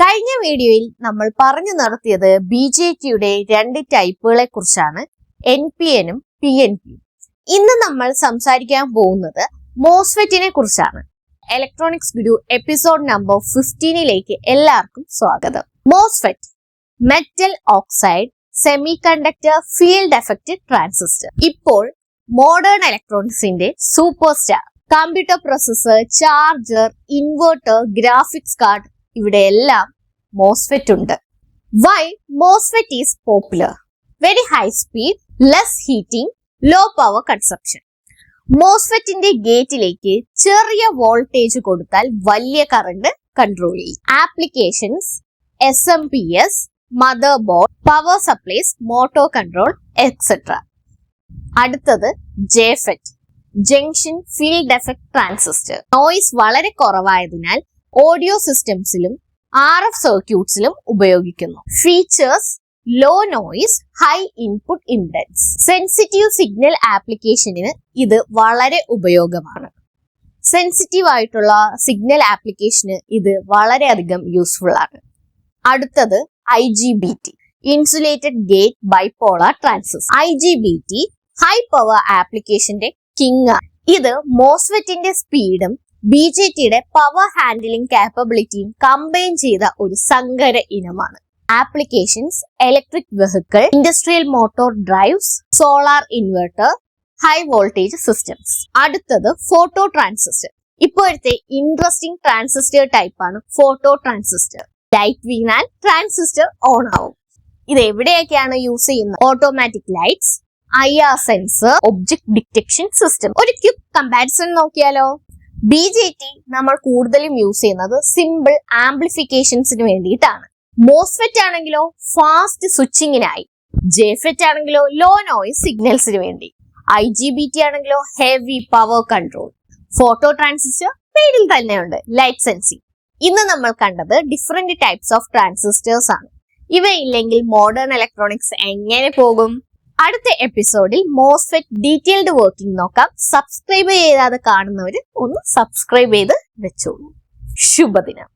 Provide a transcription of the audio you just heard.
കഴിഞ്ഞ വീഡിയോയിൽ നമ്മൾ പറഞ്ഞു നടത്തിയത് BJTയുടെ രണ്ട് ടൈപ്പുകളെ കുറിച്ചാണ്, NPNും PNPയും. ഇന്ന് നമ്മൾ സംസാരിക്കാൻ പോകുന്നത് മോസ്ഫെറ്റിനെ കുറിച്ചാണ്. ഇലക്ട്രോണിക്സ് ഗുരു എപ്പിസോഡ് നമ്പർ 15ലേക്ക് എല്ലാവർക്കും സ്വാഗതം. MOSFET, metal oxide semi conductor field effect transistor. ഇപ്പോൾ മോഡേൺ ഇലക്ട്രോണിക്സിന്റെ super star. Computer processor, charger, inverter, graphics card, ഇവിടെ എല്ലാം മോസ്ഫെറ്റ് ഉണ്ട്. Why MOSFET is popular? Very high speed, less heating, low power consumption. മോസ്ഫെറ്റിന്റെ ഗേറ്റിലേക്ക് ചെറിയ വോൾട്ടേജ് കൊടുത്താൽ വലിയ current control ചെയ്യും. Applications SMPS, motherboard, power supplies, motor control etcetera. അടുത്തത് JFET, junction field effect transistor. Noise വളരെ കുറവായതിനാൽ audio സിസ്റ്റംസിലും RF സർക്യൂട്ട്സിലും ഉപയോഗിക്കുന്നു. Features: low noise, high input impedance. Sensitive signal ആപ്ലിക്കേഷന് ഇത് വളരെ ഉപയോഗമാണ്. സെൻസിറ്റീവ് ആയിട്ടുള്ള സിഗ്നൽ ആപ്ലിക്കേഷന് ഇത് വളരെയധികം യൂസ്ഫുൾ ആണ്. അടുത്തത് IGBT, insulated gate bipolar transistor. IGBT high power ആപ്ലിക്കേഷന്റെ കിങ് ആണ്. ഇത് മോസ്ഫെറ്റിന്റെ സ്പീഡും BJTയുടെ പവർ ഹാൻഡിലിംഗ് കാപ്പബിലിറ്റിയും കമ്പൈൻ ചെയ്ത ഒരു സങ്കര ഇനമാണ്. Applications: electric vehicle, industrial motor drives, solar inverter, high voltage systems. അടുത്തത് ഫോട്ടോ ട്രാൻസിസ്റ്റർ. ഇപ്പോഴത്തെ ഇൻട്രസ്റ്റിംഗ് ട്രാൻസിസ്റ്റർ ടൈപ്പാണ് ഫോട്ടോ ട്രാൻസിസ്റ്റർ. ലൈറ്റ് വീണാൽ ട്രാൻസിസ്റ്റർ ഓൺ ആവും. ഇത് എവിടെയൊക്കെയാണ് യൂസ് ചെയ്യുന്നത്? Automatic lights, IR sensor, object detection system. ഒരു ക്വിക്ക് കമ്പാരിസൺ നോക്കിയാലോ? BJT നമ്മൾ കൂടുതലും യൂസ് ചെയ്യുന്നത് സിമ്പിൾ ആംപ്ലിഫിക്കേഷൻസിന് വേണ്ടിയിട്ടാണ്. മോസ്ഫെറ്റ് ആണെങ്കിലോ ഫാസ്റ്റ് സ്വിച്ചിങ്ങിനായി. JFET ആണെങ്കിലോ ലോ നോയ്സ് സിഗ്നൽസിന് വേണ്ടി. IGBT ആണെങ്കിലോ heavy power control. Photo transistor പേരിൽ തന്നെയുണ്ട്, ലൈറ്റ് സെൻസിങ്. ഇന്ന് നമ്മൾ കണ്ടത് ഡിഫറെന്റ് ടൈപ്സ് ഓഫ് ട്രാൻസിസ്റ്റേഴ്സ് ആണ്. ഇവയില്ലെങ്കിൽ മോഡേൺ ഇലക്ട്രോണിക്സ് എങ്ങനെ പോകും? അടുത്ത എപ്പിസോഡിൽ മോസ്ഫെറ്റ് ഡീറ്റെയിൽഡ് വർക്കിംഗ് നോക്കാം. സബ്സ്ക്രൈബ് ചെയ്യാതെ കാണുന്നവര് ഒന്ന് സബ്സ്ക്രൈബ് ചെയ്ത് വെച്ചോളൂ. ശുഭദിനം.